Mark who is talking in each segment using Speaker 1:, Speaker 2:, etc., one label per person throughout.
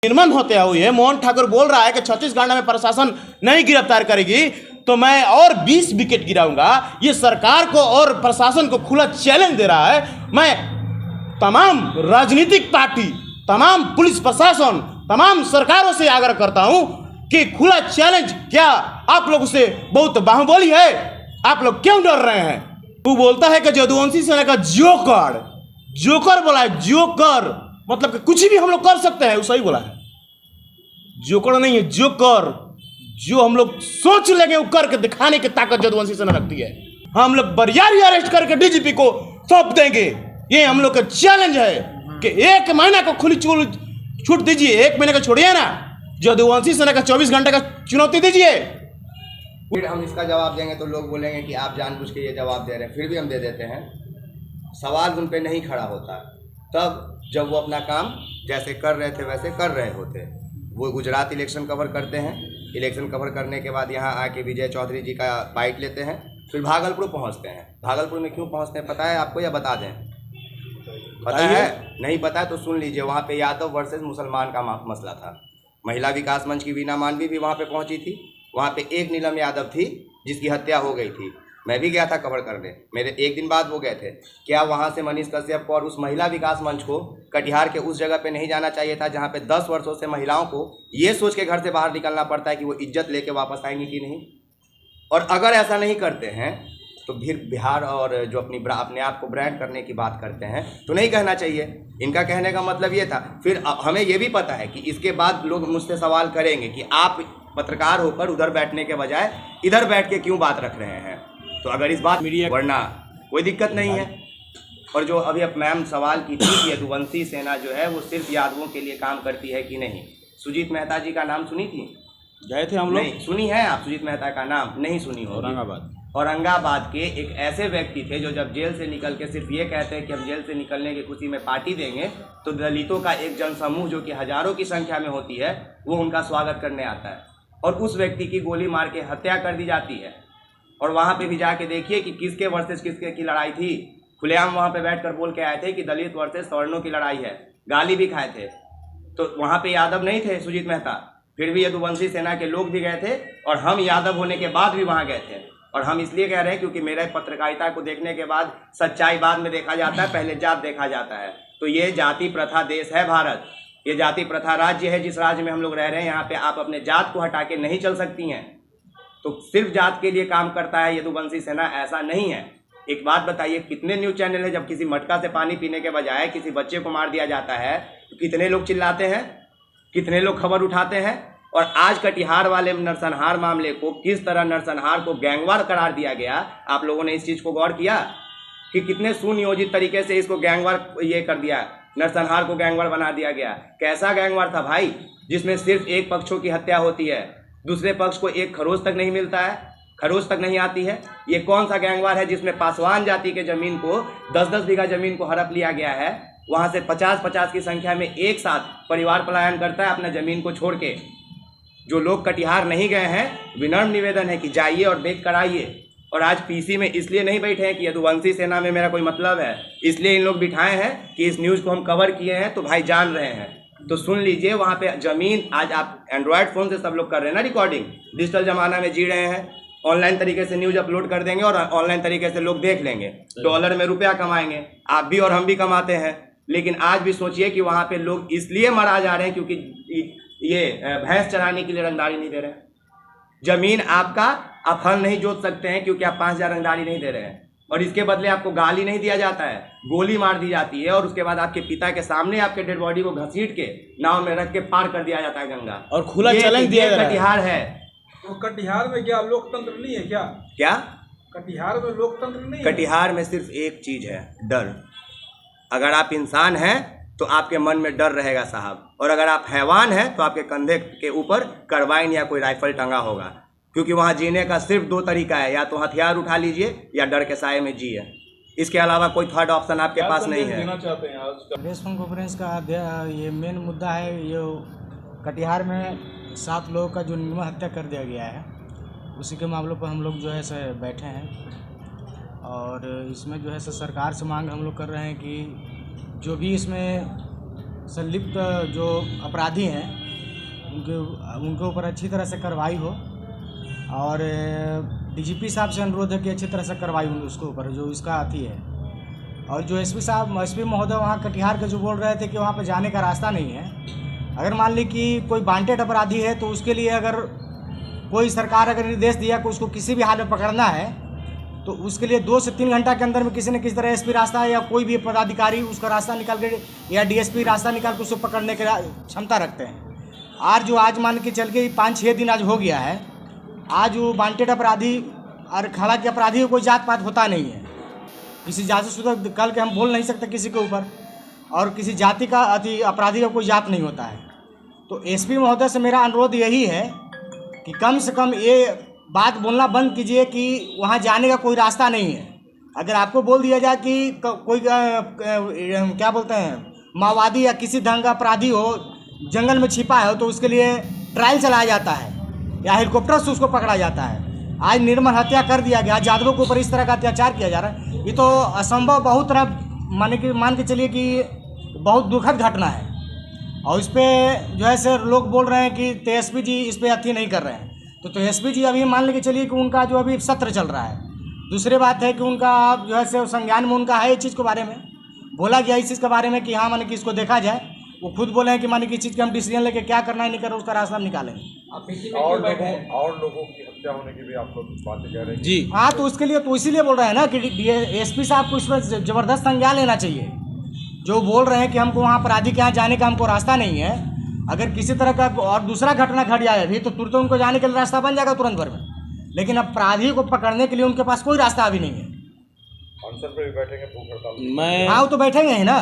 Speaker 1: निर्मम होते हुए है। मोहन ठाकुर बोल रहा है कि छत्तीसगढ़ में प्रशासन नहीं गिरफ्तार करेगी तो मैं और 20 विकेट गिराऊंगा। ये सरकार को और प्रशासन को खुला चैलेंज दे रहा है। मैं तमाम राजनीतिक पार्टी, तमाम पुलिस प्रशासन, तमाम सरकारों से आग्रह करता हूं कि खुला चैलेंज, क्या आप लोग से बहुत बाहुबली है? आप लोग क्यों डर रहे हैं? वो बोलता है कि यदुवंशी सेना का जोकर बोला है। जोकर मतलब कि कुछ भी हम लोग कर सकते हैं, वो सही बोला है। जोकर नहीं है, जोकर। जो हम लोग सोच लेंगे वो करके दिखाने की ताकत यदुवंशी सेना रखती है। हम लोग बरियारी अरेस्ट करके डीजीपी को सौंप देंगे। ये हम लोग का चैलेंज है कि 1 महीना को खुली छूट दीजिए। 1 महीने का छोड़िए ना, यदुवंशी सेना का 24 घंटे का चुनौती दीजिए।
Speaker 2: फिर हम इसका जवाब देंगे तो लोग बोलेंगे कि आप जानबूझ के ये जवाब दे रहे हैं। फिर भी हम दे देते हैं। सवाल उन पे नहीं खड़ा होता तब जब वो अपना काम जैसे कर रहे थे वैसे कर रहे होते। वो गुजरात इलेक्शन कवर करते हैं, इलेक्शन कवर करने के बाद यहाँ आके विजय चौधरी जी का बाइट लेते हैं, फिर भागलपुर पहुँचते हैं। भागलपुर में क्यों पहुँचते हैं पता है आपको या बता दें? पता है? नहीं पता है तो सुन लीजिए। वहाँ पे यादव वर्सेस मुसलमान का मसला था। महिला विकास मंच की वीना मानवी भी वहाँ पे पहुँची थी। वहाँ पे एक नीलम यादव थी जिसकी हत्या हो गई थी। मैं भी गया था कवर करने, मेरे 1 दिन बाद वो गए थे। क्या वहाँ से मनीष कश्यप को और उस महिला विकास मंच को कटिहार के उस जगह पे नहीं जाना चाहिए था जहाँ पे 10 वर्षों से महिलाओं को ये सोच के घर से बाहर निकलना पड़ता है कि वो इज्जत लेके वापस आएंगी कि नहीं? और अगर ऐसा नहीं करते हैं तो फिर बिहार और जो अपने आप को ब्रांड करने की बात करते हैं तो नहीं कहना चाहिए। इनका कहने का मतलब ये था। फिर हमें ये भी पता है कि इसके बाद लोग मुझसे सवाल करेंगे कि आप पत्रकार होकर उधर बैठने के बजाय इधर बैठ के क्यों बात रख रहे हैं। तो अगर इस बात मीडिया वरना कोई दिक्कत नहीं है। और जो अभी अब मैम सवाल की थी कि यदुवंशी सेना जो है वो सिर्फ यादवों के लिए काम करती है कि नहीं। सुजीत मेहता जी का नाम सुनी थी?
Speaker 1: गए थे हम लोग।
Speaker 2: नहीं सुनी है आप? सुजीत मेहता का नाम नहीं सुनी हो? औरंगाबाद के एक ऐसे व्यक्ति थे जो जब जेल से निकल के सिर्फ ये कहते हैं कि हम जेल से निकलने की खुशी में पार्टी देंगे तो दलितों का एक जनसमूह जो कि हजारों की संख्या में होती है वो उनका स्वागत करने आता है और उस व्यक्ति की गोली मार के हत्या कर दी जाती है। और वहाँ पे भी जाके देखिए कि किसके वर्सेस किसके की लड़ाई थी। खुलेआम वहाँ पे बैठकर बोल के आए थे कि दलित वर्सेस सवर्णों की लड़ाई है, गाली भी खाए थे। तो वहाँ पे यादव नहीं थे सुजीत मेहता, फिर भी यदुवंशी सेना के लोग भी गए थे और हम यादव होने के बाद भी वहाँ गए थे। और हम इसलिए कह रहे हैं क्योंकि मेरे पत्रकारिता को देखने के बाद सच्चाई बाद में देखा जाता है, पहले जात देखा जाता है। तो ये जाति प्रथा देश है भारत, ये जाति प्रथा राज्य है। जिस राज्य में हम लोग रह रहे हैं यहाँ पे आप अपने जात को हटा के नहीं चल सकती हैं। तो सिर्फ जात के लिए काम करता है यदुवंशी सेना, ऐसा नहीं है। एक बात बताइए, कितने न्यूज़ चैनल है जब किसी मटका से पानी पीने के बजाय किसी बच्चे को मार दिया जाता है तो कितने लोग चिल्लाते हैं, कितने लोग खबर उठाते हैं। और आज कटिहार वाले नरसंहार मामले को किस तरह नरसंहार को गैंगवार करार दिया गया, आप लोगों ने इस चीज़ को गौर किया कि कितने सुनियोजित तरीके से इसको गैंगवार ये कर दिया, नरसंहार को गैंगवार बना दिया गया। कैसा गैंगवार था भाई, जिसमें सिर्फ एक पक्षों की हत्या होती है, दूसरे पक्ष को एक खरोच तक नहीं मिलता है, खरोच तक नहीं आती है। ये कौन सा गैंगवार है जिसमें पासवान जाति के ज़मीन को 10-10 बीघा ज़मीन को हड़प लिया गया है, वहाँ से 50-50 की संख्या में एक साथ परिवार पलायन करता है अपना ज़मीन को छोड़ के। जो लोग कटिहार नहीं गए हैं, विनम्र निवेदन है कि जाइए और देख कर आइए। और आज पीसी में इसलिए नहीं बैठे हैं कि यदुवंशी सेना में मेरा कोई मतलब है, इसलिए इन लोग बिठाए हैं कि इस न्यूज़ को हम कवर किए हैं तो भाई जान रहे हैं। तो सुन लीजिए, वहाँ पे ज़मीन आज आप एंड्रॉयड फ़ोन से सब लोग कर रहे हैं ना रिकॉर्डिंग, डिजिटल ज़माना में जी रहे हैं। ऑनलाइन तरीके से न्यूज़ अपलोड कर देंगे और ऑनलाइन तरीके से लोग देख लेंगे, डॉलर में रुपया कमाएंगे। आप भी और हम भी कमाते हैं। लेकिन आज भी सोचिए कि वहाँ पे लोग इसलिए मरा जा रहे हैं क्योंकि ये भैंस चराने के लिए रंगदारी नहीं दे रहे हैं। जमीन आपका आप हल नहीं जोत सकते हैं क्योंकि आप 5000 रंगदारी नहीं दे रहे हैं। और इसके बदले आपको गाली नहीं दिया जाता है, गोली मार दी जाती है और उसके बाद आपके पिता के सामने आपके डेड बॉडी को घसीट के नाव में रख के पार कर दिया जाता है गंगा।
Speaker 1: और खुला चैलेंज दिया जा रहा है।
Speaker 2: कटिहार है।
Speaker 3: तो कटिहार में क्या लोकतंत्र नहीं है क्या?
Speaker 2: क्या
Speaker 3: कटिहार में लोकतंत्र नहीं है?
Speaker 2: कटिहार में सिर्फ एक चीज है, डर। अगर आप इंसान हैं तो आपके मन में डर रहेगा साहब, और अगर आप हैवान हैं तो आपके कंधे के ऊपर कार्बाइन या कोई राइफल टंगा होगा। क्योंकि वहाँ जीने का सिर्फ 2 तरीका है, या तो हथियार उठा लीजिए या डर के साए में जिए। इसके अलावा कोई थर्ड ऑप्शन आपके पास नहीं है।
Speaker 4: प्रेस कॉन्फ्रेंस का ये मेन मुद्दा है, ये कटिहार में 7 लोगों का जो निर्मम हत्या कर दिया गया है, उसी के मामलों पर हम लोग जो है सर बैठे हैं। और इसमें जो है सर सरकार से मांग हम लोग कर रहे हैं कि जो भी इसमें संलिप्त जो अपराधी हैं उनके ऊपर अच्छी तरह से कार्रवाई हो, और डीजीपी साहब से अनुरोध है कि अच्छी तरह से कार्रवाई हो उसके ऊपर जो इसका अथी है। और जो एसपी महोदय वहाँ कटिहार के जो बोल रहे थे कि वहाँ पर जाने का रास्ता नहीं है, अगर मान ली कि कोई वांटेड अपराधी है तो उसके लिए अगर कोई सरकार अगर निर्देश दिया कि उसको किसी भी हाल में पकड़ना है तो उसके लिए 2 से 3 घंटा के अंदर में किसी न किसी तरह एसपी रास्ता या कोई भी पदाधिकारी उसका रास्ता निकाल के या डीएसपी रास्ता निकाल के उसको पकड़ने की क्षमता रखते हैं। आज मान के चल के 5-6 दिन आज हो गया है। आज वो वांटेड अपराधी और खड़ा के अपराधी कोई जात पात होता नहीं है, किसी जाति शुदा कल के हम बोल नहीं सकते किसी के ऊपर, और किसी जाति का अपराधी का कोई जात नहीं होता है। तो एसपी महोदय से मेरा अनुरोध यही है कि कम से कम ये बात बोलना बंद कीजिए कि वहाँ जाने का कोई रास्ता नहीं है। अगर आपको बोल दिया जाए कि कोई क्या बोलते हैं माओवादी या किसी ढंग का अपराधी हो जंगल में छिपा है तो उसके लिए ट्रायल चलाया जाता है या हेलीकॉप्टर से उसको पकड़ा जाता है। आज निर्मल हत्या कर दिया गया, यादवों के ऊपर इस तरह का अत्याचार किया जा रहा है, ये तो असंभव बहुत तरह मान के चलिए कि बहुत दुखद घटना है। और इस पर जो है सर लोग बोल रहे हैं कि तेजस्वी जी इस पर अथी नहीं कर रहे हैं, तो तेजस्वी जी अभी मान के चलिए कि उनका जो अभी सत्र चल रहा है। दूसरी बात है कि उनका जो है सर संज्ञान में उनका है इस चीज़ के बारे में बोला गया, इस चीज़ के बारे में कि हाँ माने कि इसको देखा जाए। वो खुद बोले हैं कि माने कि इस चीज़ के हम डिसीजन लेके क्या करना है नहीं करना उसका रास्ता हम निकालेंगे।
Speaker 3: और लोगों की हत्या होने की भी आप लोग बातें कह रहे हैं
Speaker 1: जी
Speaker 4: हाँ, तो उसके लिए तो इसीलिए बोल रहे हैं ना कि एसपी साहब को इस पर ज़बरदस्त संज्ञान लेना चाहिए। जो बोल रहे हैं कि हमको वहाँ अपराधी के यहाँ जाने का हमको रास्ता नहीं है, अगर किसी तरह का और दूसरा घटना घट जाए अभी तो तुरंत उनको जाने के लिए रास्ता बन जाएगा तुरंत भर में, लेकिन अपराधी को पकड़ने के लिए उनके पास कोई रास्ता अभी नहीं है।
Speaker 3: अनशन पे भी बैठेंगे भूख हड़ताल।
Speaker 1: मैं
Speaker 4: हाँ, वो तो बैठेंगे ही ना,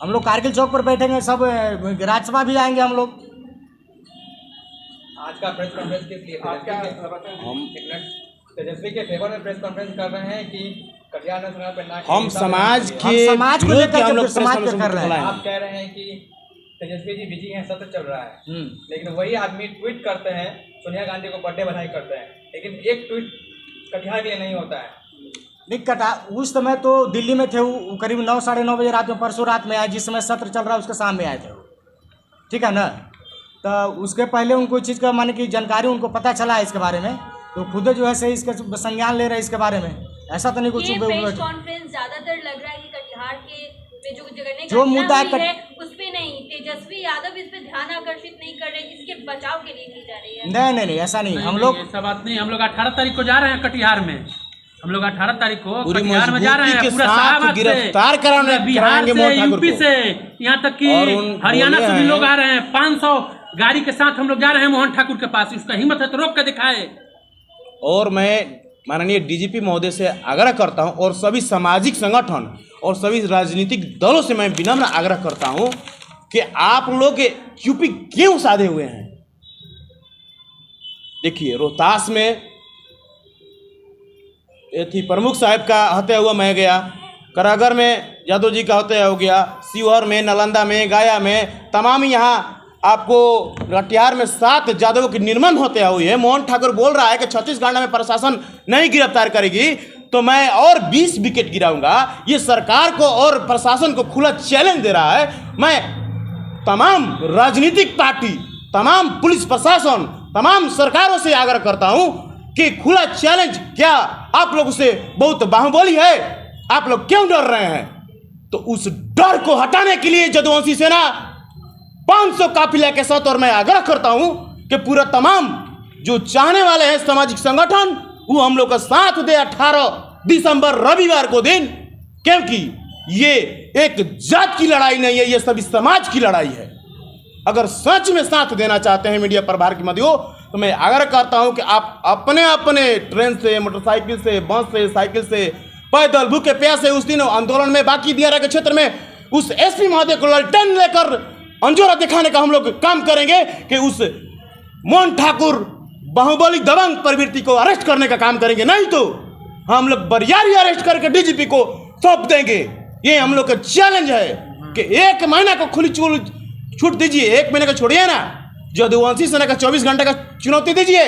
Speaker 4: हम लोग कारगिल चौक पर बैठेंगे, सब राज्यसभा भी आएंगे हम लोग।
Speaker 5: आज का प्रेस कॉन्फ्रेंस किस लिए? हम तेजस्वी के फेवर में प्रेस कॉन्फ्रेंस कर रहे हैं कि कटिहार नेशनल पे ना
Speaker 1: हम समाज के
Speaker 4: समाज को
Speaker 1: विरोध
Speaker 4: लेकर
Speaker 1: के हम
Speaker 4: के
Speaker 1: लोग
Speaker 4: समाज
Speaker 1: प्रेस
Speaker 4: पे कर रहे हैं।
Speaker 1: कॉन्फ्रेंस
Speaker 5: आप कह रहे हैं कि तेजस्वी जी बिजी हैं, सत्र चल रहा है, लेकिन वही आदमी ट्वीट करते हैं, सोनिया गांधी को बर्थडे बधाई करते हैं, लेकिन एक ट्वीट कटिहार के लिए नहीं होता है।
Speaker 4: नहीं कटा, उस समय तो दिल्ली में थे, वो करीब 9 साढ़े 9 बजे रात में, परसों रात में आए, जिस समय सत्र चल रहा है उसके सामने आए थे, ठीक है ना। तो उसके पहले उनको इस चीज़ का माने कि जानकारी उनको पता चला है इसके बारे में, तो खुद जो है सही इसका संज्ञान ले रहे हैं इसके बारे में। ऐसा तो नहीं कुछ
Speaker 6: प्रेस कॉन्फ्रेंस ज्यादातर लग रहा है कि कटिहार के पे
Speaker 4: जो मुद्दा
Speaker 6: है उस पे नहीं, तेजस्वी यादव इस पे ध्यान आकर्षित नहीं कर रहे, इसके बचाव के लिए की जा रही है।
Speaker 4: नहीं ऐसा नहीं, हम लोग
Speaker 7: ऐसा बात नहीं। हम लोग 18 तारीख को जा रहे हैं कटिहार में, हम लोग 18 तारीख को
Speaker 1: पूरी
Speaker 7: कटिहार में जा रहे हैं,
Speaker 1: के
Speaker 7: पूरा
Speaker 1: साथ
Speaker 7: शाहबाद से,
Speaker 1: गिरफ्तार कराने
Speaker 7: बिहार
Speaker 1: कराएंगे
Speaker 7: से,
Speaker 1: मोहन ठाकुर
Speaker 7: यूपी
Speaker 1: को।
Speaker 7: से, यहाँ तक कि
Speaker 1: और
Speaker 7: हरियाणा
Speaker 1: बोले
Speaker 7: से भी
Speaker 1: हैं-
Speaker 7: लोग आ रहे हैं। 500 गाड़ी के साथ हम लोग जा रहे हैं मोहन ठाकुर के पास। उसका हिम्मत है तो रोक के दिखाए।
Speaker 1: और मैं माननीय डीजीपी महोदय से आग्रह करता हूं और सभी सामाजिक संगठन और सभी राजनीतिक दलों से मैं विनम्र आग्रह करता हूं कि आप लोग यूपी क्यों साधे हुए हैं। देखिए, रोहतास में थी प्रमुख साहब का हत्या हुआ, मैं गया। करागर में यादव जी का हत्या हो गया, शिवहर में, नालंदा में, गया में, तमाम यहाँ आपको कटिहार में 7 यादवों की निर्मम हत्या हुई है। मोहन ठाकुर बोल रहा है कि छत्तीसगढ़ में प्रशासन नहीं गिरफ्तार करेगी तो मैं और 20 विकेट गिराऊंगा। ये सरकार को और प्रशासन को खुला चैलेंज दे रहा है। मैं तमाम राजनीतिक पार्टी, तमाम पुलिस प्रशासन, तमाम सरकारों से आग्रह करता हूं कि खुला चैलेंज, क्या आप लोग से बहुत बाहुबली है? आप लोग क्यों डर रहे हैं? तो उस डर को हटाने के लिए यदुवंशी सेना 500 काफिला के साथ, और मैं आग्रह करता हूं कि पूरा तमाम जो चाहने वाले हैं सामाजिक संगठन वो हम लोग का साथ दे 18 दिसंबर रविवार को दिन, क्योंकि ये एक जात की लड़ाई नहीं है, ये सभी समाज की लड़ाई है। अगर सच में साथ देना चाहते हैं मीडिया प्रभार के मध्य, तो मैं आग्रह करता हूं कि आप अपने अपने ट्रेन से, मोटरसाइकिल से, बस से, साइकिल से, पैदल, भूखे प्यासे उस दिन आंदोलन में बाकी दिया के क्षेत्र में उस एसपी महोदय को ललटेन लेकर अंजोरा दिखाने का हम लोग काम करेंगे कि उस मोहन ठाकुर बाहुबली दबंग प्रवृत्ति को अरेस्ट करने का काम करेंगे। नहीं तो हम लोग बरियारी अरेस्ट करके डीजीपी को सौंप देंगे। ये हम लोग का चैलेंज है कि 1 महीना को खुली छूट दीजिए, 1 महीने का छोड़िए ना, यदुवंशी सेना का 24 घंटे का चुनौती दीजिए।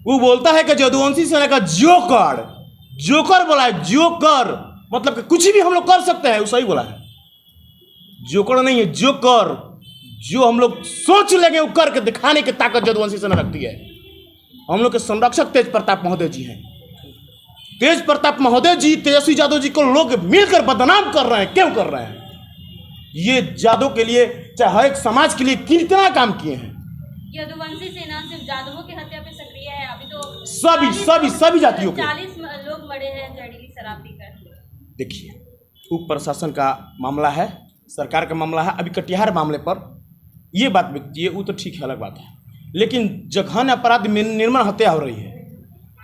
Speaker 1: वो बोलता है कि यदुवंशी सेना का जोकर बोला है, जोकर मतलब कि कुछ भी हम लोग कर सकते हैं, वो सही बोला है। जोकर नहीं है, जोकर। जो हम लोग सोच लेंगे वो करके दिखाने की ताकत जदुवंशी सेना रखती है। हम लोग के संरक्षक तेज प्रताप महोदय जी हैं। तेज प्रताप महोदय जी, तेजस्वी यादव जी को लोग मिलकर बदनाम कर रहे हैं। क्यों कर रहे हैं? ये यादव के लिए, चाहे हर एक समाज के लिए कितना काम किए हैं।
Speaker 6: यदुवंशी सेना सिर्फ यादवों की हत्या पे सक्रिय है। अभी तो
Speaker 1: सभी जातियों के
Speaker 6: 40 लोग मरे हैं जहरीली शराब पीकर।
Speaker 1: देखिए, उप प्रशासन का मामला है, सरकार का मामला है। अभी कटिहार मामले पर ये बात बिकती है, वो तो ठीक है, अलग बात है। लेकिन जघन अपराध में निर्मम हत्या हो रही है।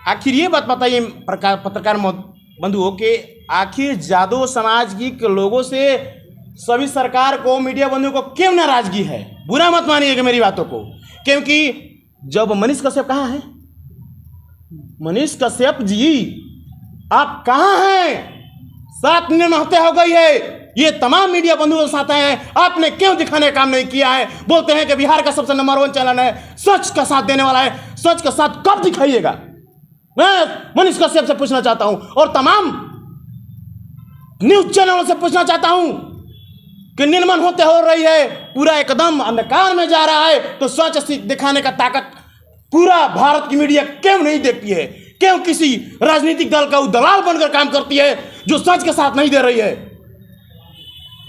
Speaker 1: आखिर ये बात बताइए पत्रकार बंधुओं के, आखिर यादव समाज के लोगों से सभी सरकार को, मीडिया बंधुओं को क्यों नाराजगी है? बुरा मत मानिएगा मेरी बातों को, क्योंकि जब मनीष कश्यप कहाँ हैं? मनीष कश्यप जी आप कहाँ हैं? 7 निर्मम हत्या हो गई है। ये तमाम मीडिया बंधुओं के साथ हैं, आपने क्यों दिखाने का काम नहीं किया है? बोलते हैं कि बिहार का सबसे नंबर 1 चैनल है, सच का साथ देने वाला है। सच का साथ कब दिखाइएगा? मैं मनीष कश्यप से पूछना चाहता हूं और तमाम न्यूज चैनलों से पूछना चाहता हूं कि निर्मम होते हो रही है, पूरा एकदम अंधकार में जा रहा है, तो सच दिखाने का ताकत पूरा भारत की मीडिया क्यों नहीं देखती है? क्यों किसी राजनीतिक दल का दलाल बनकर काम करती है जो सच के साथ नहीं दे रही है?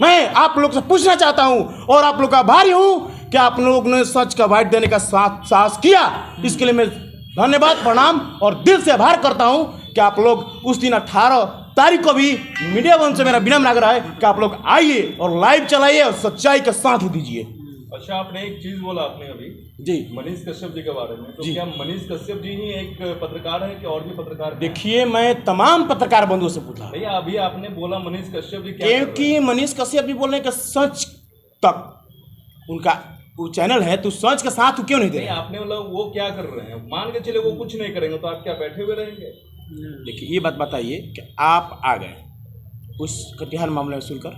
Speaker 1: मैं आप लोग से पूछना चाहता हूं और आप लोग का आभारी हूं कि आप लोग ने सच का वाइट देने का साहस किया। इसके लिए मैं धन्यवाद, प्रणाम और दिल से आभार करता हूं कि आप लोग उस दिन 18 तारीख को भी मीडिया वन से मेरा विनम्र आग्रह है कि आप लोग आइए और लाइव चलाइए और सच्चाई का साथ दीजिए।
Speaker 3: अच्छा, आपने एक चीज बोला आपने अभी
Speaker 1: जी,
Speaker 3: मनीष कश्यप जी के बारे में, तो
Speaker 1: जी।
Speaker 3: क्या मनीष कश्यप जी ही एक पत्रकार है कि और भी पत्रकार हैं?
Speaker 1: देखिए, मैं तमाम पत्रकार बंधुओं से पूछा,
Speaker 3: भैया अभी आपने बोला मनीष कश्यप जी क्या कर रहे
Speaker 1: क्योंकि मनीष कश्यप भी बोल रहे हैं कि सच तक उनका वो चैनल है, तो सच के साथ क्यों नहीं दे
Speaker 3: नहीं,
Speaker 1: रहे?
Speaker 3: आपने बोला वो क्या कर रहे हैं? मान के चले वो कुछ नहीं करेंगे तो आप क्या बैठे हुए रहेंगे?
Speaker 1: देखिए, ये बात बताइए कि आप आ गए उस कटिहार मामले में सुनकर,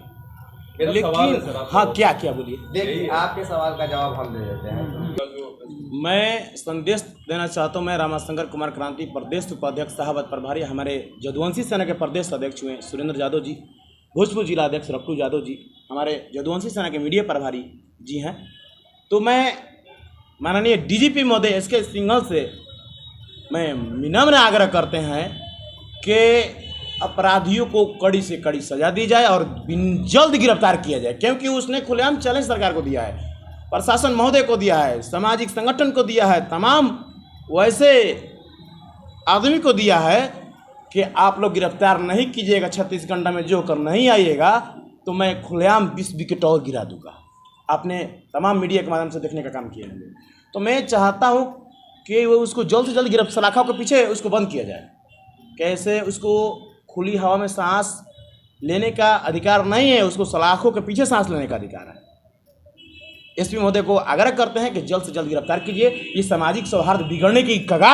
Speaker 3: मेरा सवाल है
Speaker 1: लेकिन
Speaker 3: सर, आपसे।
Speaker 1: हाँ, क्या क्या बोलिए।
Speaker 2: देखिए, आपके सवाल का जवाब हम दे देते हैं।
Speaker 1: मैं संदेश देना चाहता हूँ। मैं रामाशंकर कुमार क्रांति प्रदेश उपाध्यक्ष साहब प्रभारी, हमारे यदुवंशी सेना के प्रदेश अध्यक्ष हुए सुरेंद्र यादव जी, भोजपुर जिला अध्यक्ष रक्टू यादव जी, हमारे यदुवंशी सेना के मीडिया प्रभारी जी हैं। तो मैं माननीय डीजीपी महोदय एसके सिंघल से मैं विनम्र आग्रह करते हैं कि अपराधियों को कड़ी से कड़ी सजा दी जाए और जल्द गिरफ्तार किया जाए, क्योंकि उसने खुलेआम चैलेंज सरकार को दिया है, प्रशासन महोदय को दिया है, सामाजिक संगठन को दिया है, तमाम वैसे आदमी को दिया है कि आप लोग गिरफ्तार नहीं कीजिएगा 36 घंटा में, जो कर नहीं आइएगा तो मैं खुलेआम 20 विकेट और गिरा दूंगा। आपने तमाम मीडिया के माध्यम से देखने का काम किया है। तो मैं चाहता हूँ कि वो उसको जल्द से जल्द गिरफ्तार, सलाखों के पीछे उसको बंद किया जाए। कैसे? उसको खुली हवा में सांस लेने का अधिकार नहीं है, उसको सलाखों के पीछे सांस लेने का अधिकार है। एसपी महोदय को आग्रह करते हैं कि जल्द से जल्द गिरफ्तार कीजिए। ये सामाजिक सौहार्द बिगड़ने की कगार